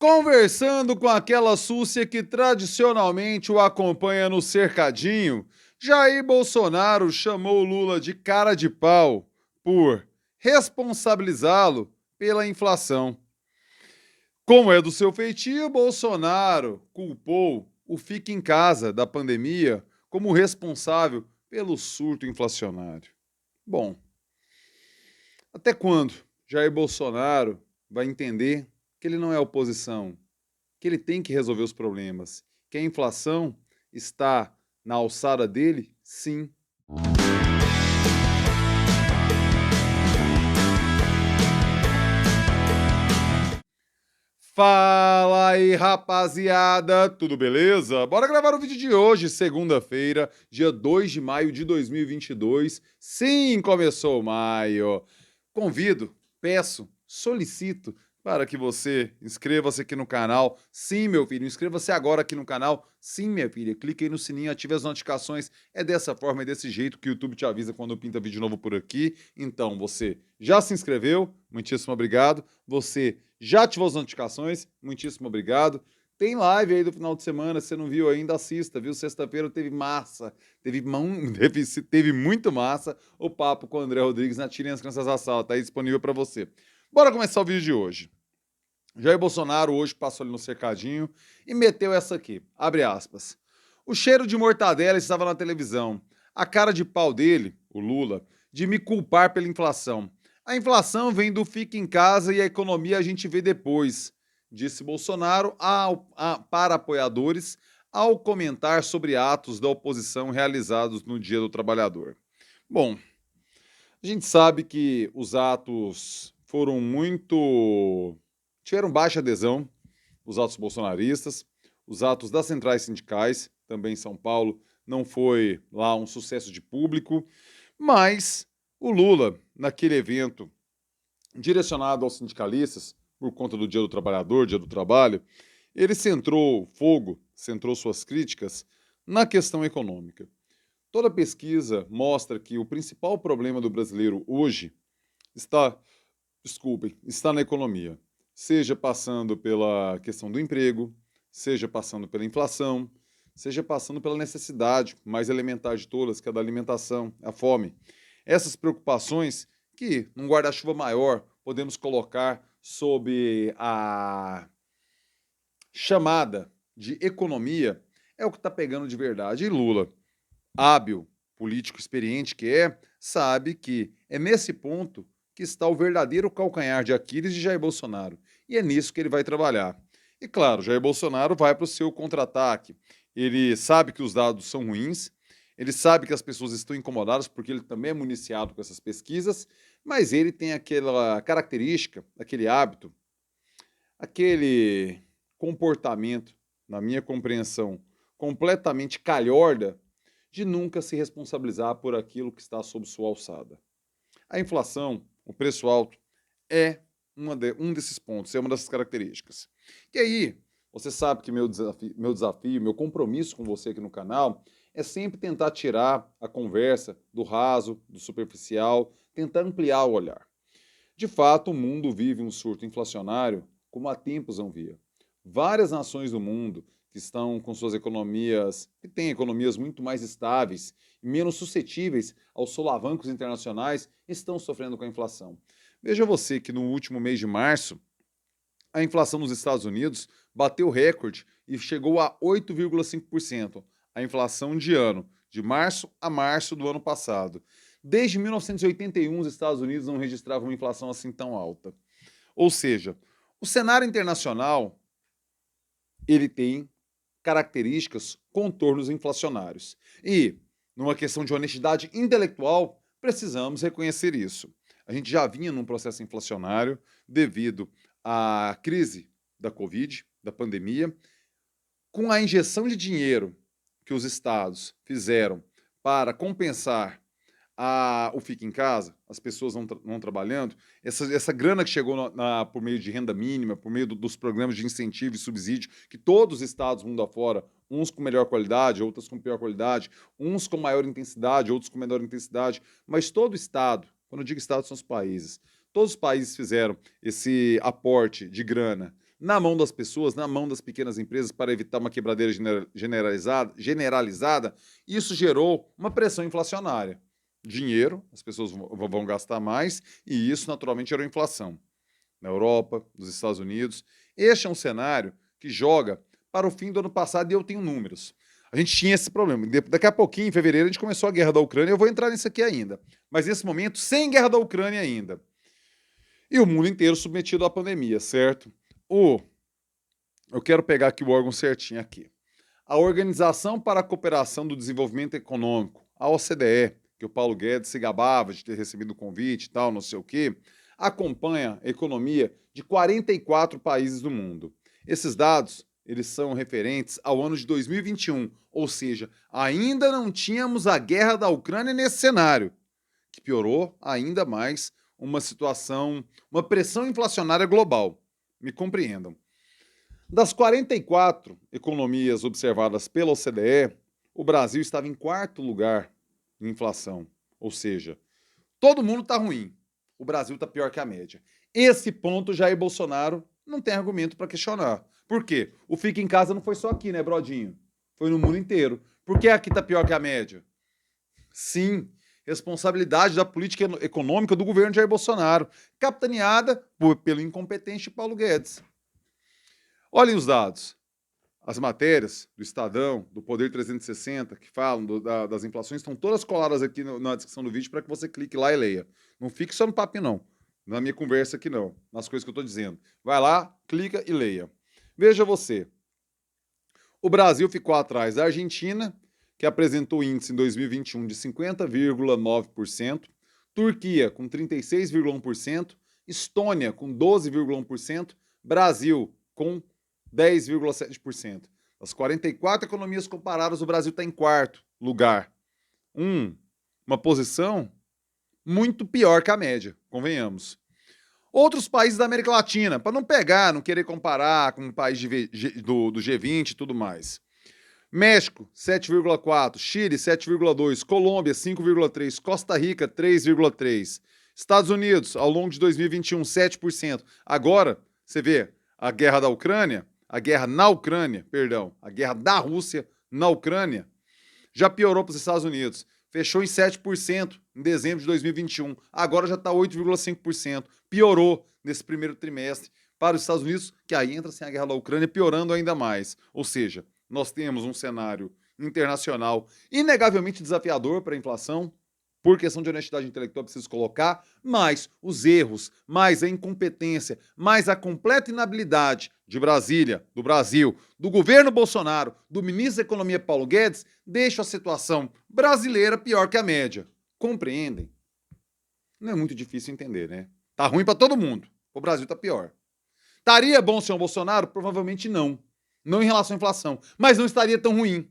Conversando com aquela súcia que tradicionalmente o acompanha no cercadinho, Jair Bolsonaro chamou Lula de cara de pau por responsabilizá-lo pela inflação. Como é do seu feitio, Bolsonaro culpou o Fica em Casa da pandemia como responsável pelo surto inflacionário. Bom, até quando Jair Bolsonaro vai entender que ele não é oposição, que ele tem que resolver os problemas, que a inflação está na alçada dele? Sim. Fala aí, rapaziada, tudo beleza? Bora gravar o vídeo de hoje, segunda-feira, dia 2 de maio de 2022. Sim, começou maio. Convido, peço, solicito para que você inscreva-se aqui no canal. Sim, meu filho, inscreva-se agora aqui no canal. Sim, minha filha, clique aí no sininho, ative as notificações. É dessa forma, é desse jeito que o YouTube te avisa quando pinta vídeo novo por aqui. Então, você já se inscreveu? Muitíssimo obrigado. Você já ativou as notificações? Muitíssimo obrigado. Tem live aí do final de semana, se você não viu ainda, assista, viu? Sexta-feira teve massa, teve muito massa o papo com o André Rodrigues na Tirem as Crianças da Sala, tá aí disponível para você. Bora começar o vídeo de hoje. Jair Bolsonaro hoje passou ali no cercadinho e meteu essa aqui, abre aspas. O cheiro de mortadela estava na televisão. A cara de pau dele, o Lula, de me culpar pela inflação. A inflação vem do fica em casa e a economia a gente vê depois, disse Bolsonaro para apoiadores ao comentar sobre atos da oposição realizados no Dia do Trabalhador. Bom, a gente sabe que os atos tiveram baixa adesão, os atos bolsonaristas, os atos das centrais sindicais, também em São Paulo, não foi lá um sucesso de público, mas o Lula, naquele evento direcionado aos sindicalistas, por conta do Dia do Trabalhador, Dia do Trabalho, ele centrou suas críticas na questão econômica. Toda pesquisa mostra que o principal problema do brasileiro hoje está na economia. Seja passando pela questão do emprego, seja passando pela inflação, seja passando pela necessidade mais elementar de todas, que é a da alimentação, a fome. Essas preocupações que, num guarda-chuva maior, podemos colocar sob a chamada de economia, é o que está pegando de verdade. E Lula, hábil, político experiente que é, sabe que é nesse ponto que está o verdadeiro calcanhar de Aquiles de Jair Bolsonaro. E é nisso que ele vai trabalhar. E claro, Jair Bolsonaro vai para o seu contra-ataque. Ele sabe que os dados são ruins, ele sabe que as pessoas estão incomodadas porque ele também é municiado com essas pesquisas, mas ele tem aquela característica, aquele hábito, aquele comportamento, na minha compreensão, completamente calhorda de nunca se responsabilizar por aquilo que está sob sua alçada. A inflação, o preço alto, é um desses pontos, é uma dessas características. E aí, você sabe que meu compromisso com você aqui no canal é sempre tentar tirar a conversa do raso, do superficial, tentar ampliar o olhar. De fato, o mundo vive um surto inflacionário como há tempos não via. Várias nações do mundo que estão com suas economias, que têm economias muito mais estáveis e menos suscetíveis aos solavancos internacionais, estão sofrendo com a inflação. Veja você que no último mês de março, a inflação nos Estados Unidos bateu recorde e chegou a 8,5%. A inflação de ano, de março a março do ano passado. Desde 1981, os Estados Unidos não registravam uma inflação assim tão alta. Ou seja, o cenário internacional ele tem características, contornos inflacionários. E, numa questão de honestidade intelectual, precisamos reconhecer isso. A gente já vinha num processo inflacionário devido à crise da Covid, da pandemia, com a injeção de dinheiro que os estados fizeram para compensar o Fica em Casa, as pessoas não trabalhando, essa grana que chegou por meio de renda mínima, por meio dos programas de incentivo e subsídio, que todos os estados mundo afora, uns com melhor qualidade, outros com pior qualidade, uns com maior intensidade, outros com menor intensidade, mas todo estado, quando eu digo estado são os países, todos os países fizeram esse aporte de grana na mão das pessoas, na mão das pequenas empresas para evitar uma quebradeira generalizada, isso gerou uma pressão inflacionária. Dinheiro, as pessoas vão gastar mais e isso naturalmente gerou inflação. Na Europa, nos Estados Unidos, este é um cenário que joga para o fim do ano passado e eu tenho números. A gente tinha esse problema. Daqui a pouquinho, em fevereiro, a gente começou a guerra da Ucrânia, eu vou entrar nisso aqui ainda. Mas nesse momento, sem guerra da Ucrânia ainda. E o mundo inteiro submetido à pandemia, certo? Eu quero pegar aqui o órgão certinho aqui. A Organização para a Cooperação do Desenvolvimento Econômico, a OCDE, que o Paulo Guedes se gabava de ter recebido o convite e tal, não sei o quê, acompanha a economia de 44 países do mundo. Esses dados, eles são referentes ao ano de 2021, ou seja, ainda não tínhamos a guerra da Ucrânia nesse cenário, que piorou ainda mais uma situação, uma pressão inflacionária global. Me compreendam. Das 44 economias observadas pela OCDE, o Brasil estava em quarto lugar em inflação, ou seja, todo mundo está ruim. O Brasil está pior que a média. Esse ponto Jair Bolsonaro não tem argumento para questionar. Por quê? O fica em casa não foi só aqui, né, brodinho? Foi no mundo inteiro. Por que aqui está pior que a média? Sim, responsabilidade da política econômica do governo Jair Bolsonaro, capitaneada pelo incompetente Paulo Guedes. Olhem os dados. As matérias do Estadão, do Poder 360, que falam das inflações, estão todas coladas aqui na descrição do vídeo para que você clique lá e leia. Não fique só no papinho, não. Na minha conversa aqui, não. Nas coisas que eu estou dizendo. Vai lá, clica e leia. Veja você. O Brasil ficou atrás da Argentina, que apresentou índice em 2021 de 50,9%, Turquia com 36,1%, Estônia com 12,1%, Brasil com 10,7%. Das 44 economias comparadas, o Brasil está em quarto lugar. Uma posição muito pior que a média, convenhamos. Outros países da América Latina, para não querer comparar com um país do G20 e tudo mais. México, 7,4%, Chile, 7,2%, Colômbia, 5,3%, Costa Rica, 3,3%. Estados Unidos, ao longo de 2021, 7%. Agora, você vê, a guerra da Ucrânia, a guerra da Rússia na Ucrânia, já piorou para os Estados Unidos. Fechou em 7% em dezembro de 2021. Agora já está 8,5%. Piorou nesse primeiro trimestre para os Estados Unidos, que aí entra sem a guerra da Ucrânia, piorando ainda mais. Ou seja, nós temos um cenário internacional inegavelmente desafiador para a inflação, por questão de honestidade intelectual, preciso colocar, mas os erros, mais a incompetência, mais a completa inabilidade de Brasília, do Brasil, do governo Bolsonaro, do ministro da Economia Paulo Guedes, deixam a situação brasileira pior que a média. Compreendem? Não é muito difícil entender, né? Tá ruim para todo mundo. O Brasil tá pior. Estaria bom, senhor Bolsonaro? Provavelmente não. Não em relação à inflação, mas não estaria tão ruim.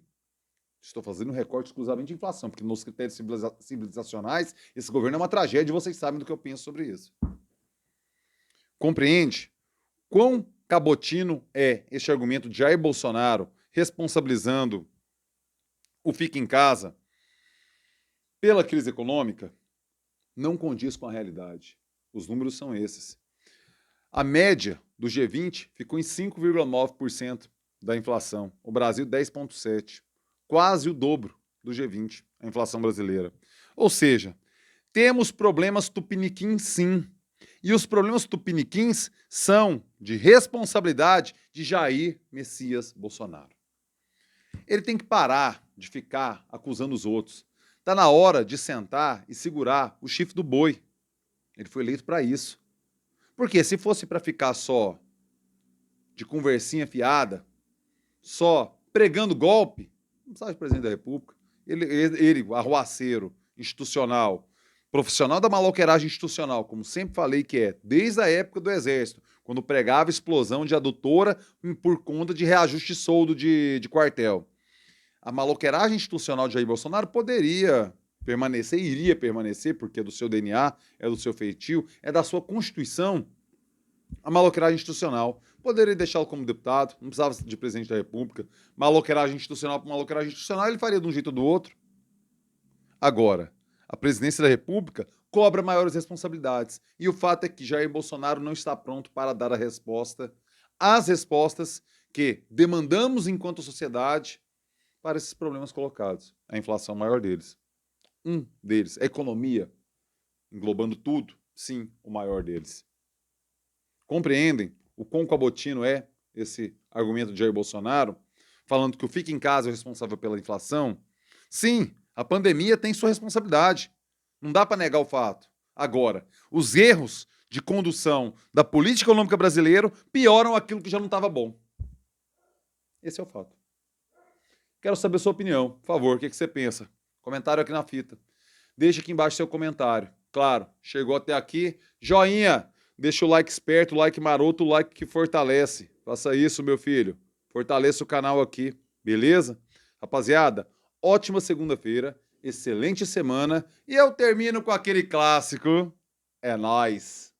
Estou fazendo um recorte exclusivamente de inflação, porque nos critérios civilizacionais, esse governo é uma tragédia e vocês sabem do que eu penso sobre isso. Compreende? Quão cabotino é este argumento de Jair Bolsonaro responsabilizando o Fica em Casa pela crise econômica? Não condiz com a realidade. Os números são esses. A média do G20 ficou em 5,9% da inflação. O Brasil, 10,7%. Quase o dobro do G20, a inflação brasileira. Ou seja, temos problemas tupiniquins sim. E os problemas tupiniquins são de responsabilidade de Jair Messias Bolsonaro. Ele tem que parar de ficar acusando os outros. Está na hora de sentar e segurar o chifre do boi. Ele foi eleito para isso. Porque se fosse para ficar só de conversinha fiada, só pregando golpe, não precisava de presidente da República. Ele, arruaceiro, institucional, profissional da maloqueiragem institucional, como sempre falei que é, desde a época do Exército, quando pregava explosão de adutora por conta de reajuste de soldo de quartel. A maloqueiragem institucional de Jair Bolsonaro poderia permanecer, iria permanecer, porque é do seu DNA, é do seu feitio, é da sua Constituição, a maloqueiragem institucional. Poderia deixá-lo como deputado, não precisava de presidente da República. Maloqueiragem institucional por maloqueiragem institucional, ele faria de um jeito ou do outro. Agora, a presidência da República cobra maiores responsabilidades. E o fato é que Jair Bolsonaro não está pronto para dar a resposta as respostas que demandamos enquanto sociedade para esses problemas colocados. A inflação é o maior deles. Um deles. A economia, englobando tudo, sim, o maior deles. Compreendem o quão cabotino é esse argumento de Jair Bolsonaro, falando que o fica em casa é o responsável pela inflação? Sim, a pandemia tem sua responsabilidade. Não dá para negar o fato. Agora, os erros de condução da política econômica brasileira pioram aquilo que já não estava bom. Esse é o fato. Quero saber sua opinião. Por favor, o que você pensa? Comentário aqui na fita. Deixa aqui embaixo seu comentário. Claro, chegou até aqui, joinha. Deixa o like esperto, o like maroto, o like que fortalece. Faça isso, meu filho. Fortaleça o canal aqui, beleza? Rapaziada, ótima segunda-feira, excelente semana. E eu termino com aquele clássico. É nóis!